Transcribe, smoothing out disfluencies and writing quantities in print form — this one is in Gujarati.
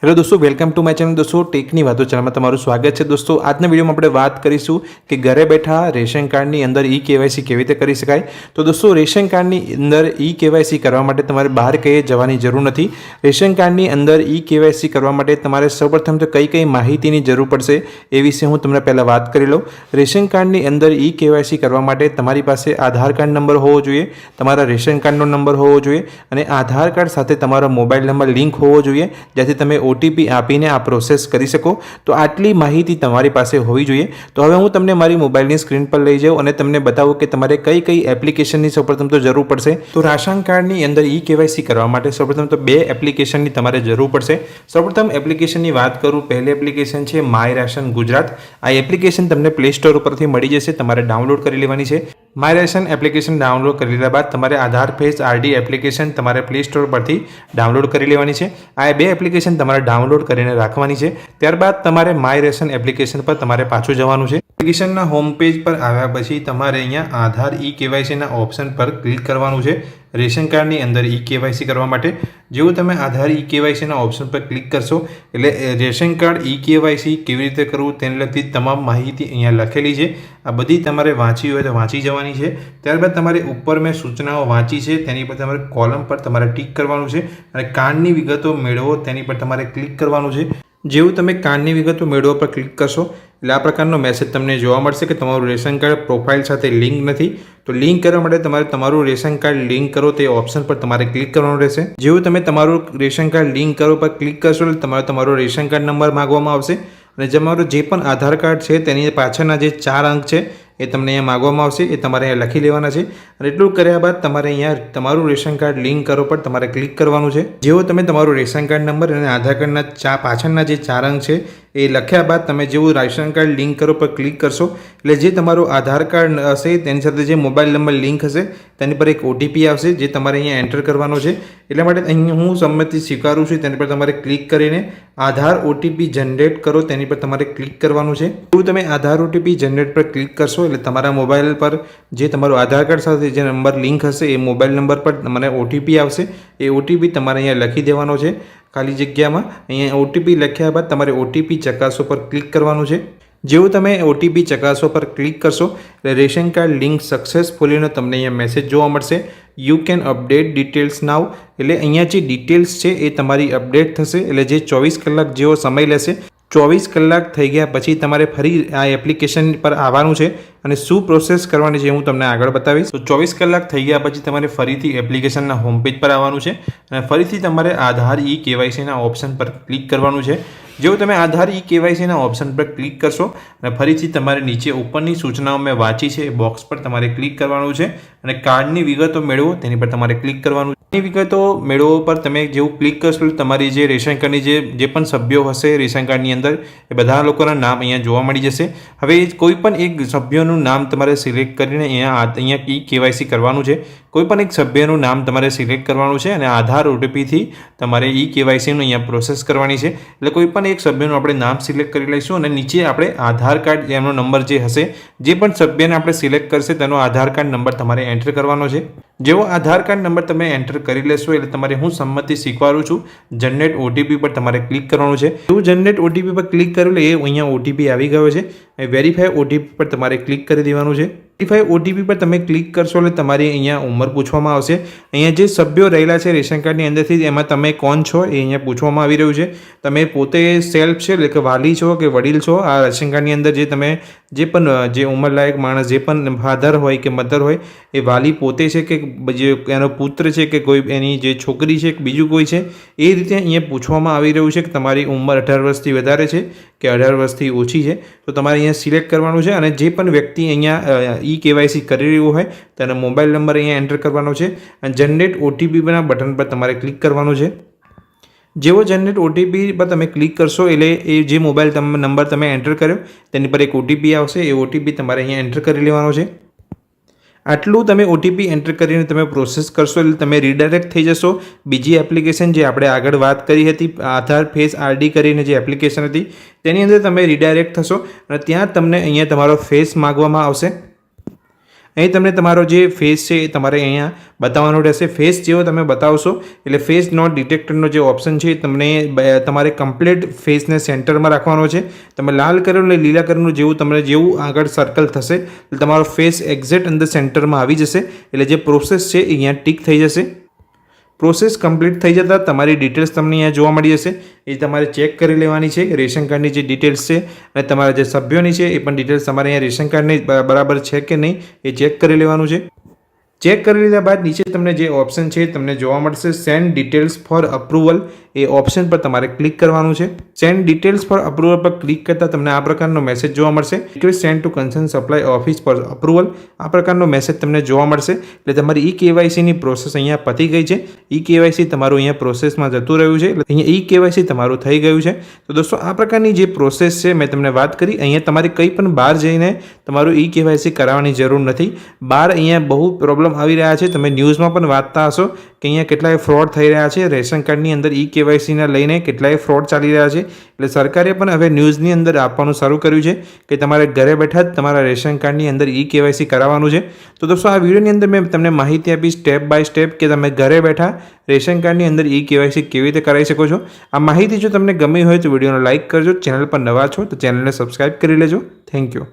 हेलो दोस्तों, वेलकम टू माय चैनल। दोस्तों टेकनी वातो चैनल में તમારું સ્વાગત છે। दोस्तों આજના વિડીયોમાં આપણે વાત કરીશું કે ઘરે બેઠા રેશન કાર્ડની અંદર ઈ કેવાયસી કેવી રીતે કરી શકાય। તો दोस्तों રેશન કાર્ડની અંદર ઈ કેવાયસી કરવા માટે તમારે બહાર કઈ જવાની જરૂર નથી। રેશન કાર્ડની અંદર ઈ કેવાયસી કરવા માટે તમારે સૌપ્રથમ તો કઈ માહિતીની જરૂર પડશે એ વિશે હું તમને પહેલા વાત કરી લઉં। રેશન કાર્ડની અંદર ઈ કેવાયસી કરવા માટે તમારી પાસે આધાર કાર્ડ નંબર હોવો જોઈએ, તમારા રેશન કાર્ડનો નંબર હોવો જોઈએ અને આધાર કાર્ડ સાથે તમારો મોબાઈલ નંબર લિંક હોવો જોઈએ, જેથી તમે ઓટીપી આપીને આ પ્રોસેસ કરી શકો। તો આટલી માહિતી તમારી પાસે હોવી જોઈએ। તો હવે હું તમને મારી મોબાઈલની સ્ક્રીન પર લઈ જાઉં અને તમને બતાવું કે તમારે કઈ એપ્લિકેશનની સૌપ્રથમ તો જરૂર પડશે। તો રાશન કાર્ડની અંદર ઈ કેવાયસી કરવા માટે સૌપ્રથમ તો બે એપ્લિકેશનની તમારે જરૂર પડશે। સૌપ્રથમ એપ્લિકેશનની વાત કરું, પહેલી એપ્લિકેશન છે માય રાશન ગુજરાત। આ એપ્લિકેશન તમને પ્લે સ્ટોર ઉપરથી મળી જશે, તમારે ડાઉનલોડ કરી લેવાની છે। માય રાશન એપ્લિકેશન ડાઉનલોડ કરી લીધા બાદ તમારે આધાર ફેસ આરડી એપ્લિકેશન તમારે પ્લે સ્ટોર પરથી ડાઉનલોડ કરી લેવાની છે। આ બે એપ્લિકેશન તમારે ડાઉનલોડ કરીને રાખવાની છે। ત્યારબાદ તમારે માય રેશન એપ્લિકેશન પર તમારે પાછું જવાનું છે। એપ્લિકેશનના હોમ પેજ પર આવ્યા પછી તમારે અહીંયા આધાર ઈ કેવાયસીના ઓપ્શન પર ક્લિક કરવાનું છે રેશન કાર્ડની અંદર ઈ કેવાયસી કરવા માટે। જેવું તમે આધાર ઈ કેવાયસીના ઓપ્શન પર ક્લિક કરશો એટલે રેશન કાર્ડ ઈ કેવાયસી કેવી રીતે કરવું તેને લગતી તમામ માહિતી અહીંયા લખેલી છે। આ બધી તમારે વાંચી હોય તો વાંચી જવાની છે। ત્યારબાદ તમારે ઉપર મેં સૂચનાઓ વાંચી છે તેની પર તમારે કોલમ પર તમારે ટિક કરવાનું છે અને કાર્ડની વિગતો મેળવો તેની પર તમારે ક્લિક કરવાનું છે। જેવું તમે કાર્ડની વિગતો મેળવો પર ક્લિક કરશો એટલે આ પ્રકારનો મેસેજ તમને જોવા મળશે કે તમારું રેશન કાર્ડ પ્રોફાઇલ સાથે લિંક નથી। તો લિંક કરવા માટે તમારે તમારું રેશન કાર્ડ લિંક કરો તે ઓપ્શન પર તમારે ક્લિક કરવાનું રહેશે। જેવું તમે તમારું રેશન કાર્ડ લિંક કરો પર ક્લિક કરશો એટલે તમારો રેશન કાર્ડ નંબર માગવામાં આવશે અને તમારું જે પણ આધાર કાર્ડ છે તેની પાછળના જે 4 અંક છે એ તમને અહીંયા માગવામાં આવશે, એ તમારે અહીંયા લખી લેવાના છે। અને એટલું કર્યા બાદ તમારે અહીંયા તમારું રેશન કાર્ડ લિંક કરો પર તમારે ક્લિક કરવાનું છે। જેવો તમે તમારું રેશન કાર્ડ નંબર અને આધાર કાર્ડના પાછળના જે 4 અંક છે એ લખ્યા બાદ તમે જેવું રેશન કાર્ડ લિંક કરો પર ક્લિક કરશો એટલે જે તમારું આધાર કાર્ડ હશે તેની સાથે જે મોબાઈલ નંબર લિંક હશે તેની પર એક ઓટીપી આવશે જે તમારે અહીંયા એન્ટર કરવાનો છે। એટલા માટે અહીં હું સંમતિ સ્વીકારું છું તેની પર તમારે ક્લિક કરીને આધાર ઓટીપી જનરેટ કરો તેની પર તમારે ક્લિક કરવાનું છે। એવું તમે આધાર ઓટીપી જનરેટ પર ક્લિક કરશો એટલે તમારા મોબાઈલ પર જે તમારું આધાર કાર્ડ સાથે જે નંબર લિંક હશે એ મોબાઈલ નંબર પર તમને ઓટીપી આવશે। એ ઓટીપી તમારે અહીંયા લખી દેવાનો છે ખાલી જગ્યામાં। અહીંયા ઓટીપી લખ્યા બાદ તમારે ઓટીપી ચકાસો પર ક્લિક કરવાનું છે। જેવું તમે ઓટીપી ચકાસો પર ક્લિક કરશો એટલે રેશન કાર્ડ લિંક સક્સેસફુલીનો તમને અહીંયા મેસેજ જોવા મળશે, યુ કેન અપડેટ ડિટેલ્સ નાવ। એટલે અહીંયા જે ડિટેલ્સ છે એ તમારી અપડેટ થશે એટલે જે 24 કલાક જેવો સમય લેશે। 24 કલાક થઈ ગયા પછી તમારે ફરી આ એપ્લિકેશન પર આવવાનું છે અને શું પ્રોસેસ કરવાની છે હું તમને આગળ બતાવીશ। તો 24 કલાક થઈ ગયા પછી તમારે ફરીથી એપ્લિકેશનના હોમ પેજ પર આવવાનું છે અને ફરીથી તમારે આધાર ઈ કેવાયસીના ઓપ્શન પર ક્લિક કરવાનું છે। જેવું તમે આધાર ઈ કેવાયસીના ઓપ્શન પર ક્લિક કરશો અને ફરીથી તમારે નીચે ઉપરની સૂચનાઓ મેં વાંચી છે એ બોક્સ પર તમારે ક્લિક કરવાનું છે અને કાર્ડની વિગતો મેળવો તેની પર તમારે ક્લિક કરવાનું છે। કાર્ડની વિગતો મેળવો પર તમે જેવું ક્લિક કરશો તમારી જે રેશન કાર્ડની જે પણ સભ્યો હશે રેશન કાર્ડની અંદર એ બધા લોકોના નામ અહીંયા જોવા મળી જશે। હવે કોઈ પણ એક સભ્યનું નામ તમારે સિલેક્ટ કરીને અહીંયા ઈ કેવાયસી કરવાનું છે। કોઈ પણ એક સભ્યનું નામ તમારે સિલેક્ટ કરવાનું છે અને આધાર ઓટીપીથી તમારે ઈ કેવાયસીનું અહીંયા પ્રોસેસ કરવાની છે। એટલે કોઈ પણ એક સભ્યનું આપણે નામ સિલેક્ટ કરી લઈશું અને નીચે આપણે આધાર કાર્ડ એમનો નંબર જે હશે જે પણ સભ્યને આપણે સિલેક્ટ કરશે તેનો આધાર કાર્ડ નંબર તમારે એન્ટર કરવાનો છે। જેવો આધાર કાર્ડ નંબર તમે એન્ટર કરી લેશો એટલે તમારે હું સંમતિ સ્વીકારું છું જનરેટ ઓટીપી પર તમારે ક્લિક કરવાનું છે। એવું જનરેટ ઓટીપી પર ક્લિક કર્યું એટલે એ અહીંયા ઓટીપી આવી ગયો છે। વેરીફાઈ ઓટીપી પર તમારે ક્લિક કરી દેવાનું છે। વેરીફાઈ ઓટીપી પર તમે ક્લિક કરશો એટલે તમારી અહીંયા ઉંમર પૂછવામાં આવશે। અહીંયા જે સભ્યો રહેલા છે રેશન કાર્ડની અંદરથી એમાં તમે કોણ છો એ અહીંયા પૂછવામાં આવી રહ્યું છે। તમે પોતે સેલ્ફ છે એટલે કે વાલી છો કે વડીલ છો આ રેશન કાર્ડની અંદર જે તમે જે પણ જે ઉંમરલાયક માણસ જે પણ ફાધર હોય કે મધર હોય એ વાલી પોતે છે કે જે એનો પુત્ર છે કે કોઈ એની જે છોકરી છે કે બીજું કોઈ છે એ રીતે અહીંયા પૂછવામાં આવી રહ્યું છે કે તમારી ઉંમર 18 વર્ષથી વધારે છે કે 18 વર્ષથી ઓછી છે। તો તમારે અહીંયા સિલેક્ટ કરવાનું છે અને જે પણ વ્યક્તિ અહીંયા ઈ કેવાયસી કરી રહ્યું હોય તેનો મોબાઈલ નંબર અહીંયા એન્ટર કરવાનો છે અને જનરેટ ઓટીપીના બટન પર તમારે ક્લિક કરવાનું છે। જેવો જનરેટ ઓટીપી પર તમે ક્લિક કરશો એટલે એ જે મોબાઈલ નંબર તમે એન્ટર કર્યો તેની પર એક ઓટીપી આવશે, એ ઓટીપી તમારે અહીંયા એન્ટર કરી લેવાનો છે। આટલું તમે ઓટીપી એન્ટર કરીને તમે પ્રોસેસ કરશો એટલે તમે રીડાયરેક્ટ થઈ જશો બીજી એપ્લિકેશન જે આપણે આગળ વાત કરી હતી આધાર ફેસ આરડી કરીને જે એપ્લિકેશન હતી તેની અંદર તમે રીડાયરેક્ટ થશો અને ત્યાં તમને અહીંયા તમારો ફેસ માગવામાં આવશે। અહીં તમને તમારો જે ફેસ છે એ તમારે અહીંયા બતાવવાનો રહેશે. ફેસ જેવો તમે બતાવશો એટલે ફેસ નોટ ડિટેક્ટરનો જે ઓપ્શન છે તમને તમારે કમ્પ્લીટ ફેસને સેન્ટરમાં રાખવાનો છે. તમે લાલ કરેલું અને લીલા કરેલું જેવું આગળ સર્કલ થશે એટલે તમારો ફેસ એક્ઝેક્ટ અંદર સેન્ટરમાં આવી જશે. એટલે જે પ્રોસેસ છે એ અહીંયા ટીક થઈ જશે. પ્રોસેસ કમ્પ્લીટ થઈ જતાં તમારી ડિટેલ્સ તમને અહીંયા જોવા મળી જશે. એ તમારે ચેક કરી લેવાની છે રેશન કાર્ડની જે ડિટેલ્સ છે અને તમારા જે સભ્યોની છે એ પણ ડિટેલ્સ તમારે અહીંયા રેશન કાર્ડની બરાબર છે કે નહીં એ ચેક કરી લેવાનું છે. ચેક કરી લીધા બાદ નીચે તમને જે ઓપ્શન છે તમને જોવા મળશે સેન્ડ ડિટેલ્સ ફોર અપ્રુવલ. એ ઓપ્શન પર તમારે ક્લિક કરવાનું છે. સેન્ડ ડિટેલ્સ ફોર અપ્રુવલ પર ક્લિક કરતાં તમને આ પ્રકારનો મેસેજ જોવા મળશે. Request send to concern supply office four approval. આ પ્રકારનો મેસેજ તમને જોવા મળશે. એટલે તમારી ઈ કેવાયસીની પ્રોસેસ અહીંયા પતી ગઈ છે. ઈ કેવાયસી તમારું અહીંયા પ્રોસેસમાં જતું રહ્યું છે. એટલે અહીંયા ઈ કેવાયસી તમારું થઈ ગયું છે. તો દોસ્તો આ પ્રકારની જે પ્રોસેસ છે મેં તમને વાત કરી. અહીંયા તમારે કંઈ પણ બહાર જઈને તમારું ઈ કેવાયસી કરાવવાની જરૂર નથી. બહાર અહીંયા બહુ પ્રોબ્લેમ આવી રહ્યા છે. તમે ન્યૂઝમાં પણ વાંચતા હશો કે અહીંયા કેટલાય ફ્રોડ થઈ રહ્યા છે. રેશન કાર્ડની અંદર ઈ કેવાયસીના લઈને કેટલાય ફ્રોડ ચાલી રહ્યા છે. એટલે સરકારે પણ હવે ન્યૂઝની અંદર આપવાનું શરૂ કર્યું છે કે તમારે ઘરે બેઠા જ તમારા રેશન કાર્ડની અંદર ઈ કેવાયસી કરાવવાનું છે. તો દોસ્તો આ વિડીયોની અંદર મેં તમને માહિતી આપી સ્ટેપ બાય સ્ટેપ કે તમે ઘરે બેઠા રેશન કાર્ડની અંદર ઈ કેવાયસી કેવી રીતે કરાવી શકો છો. આ માહિતી જો તમને ગમી હોય તો વિડીયોને લાઇક કરજો. ચેનલ પર નવા છો તો ચેનલને સબસ્ક્રાઈબ કરી લેજો. Thank you.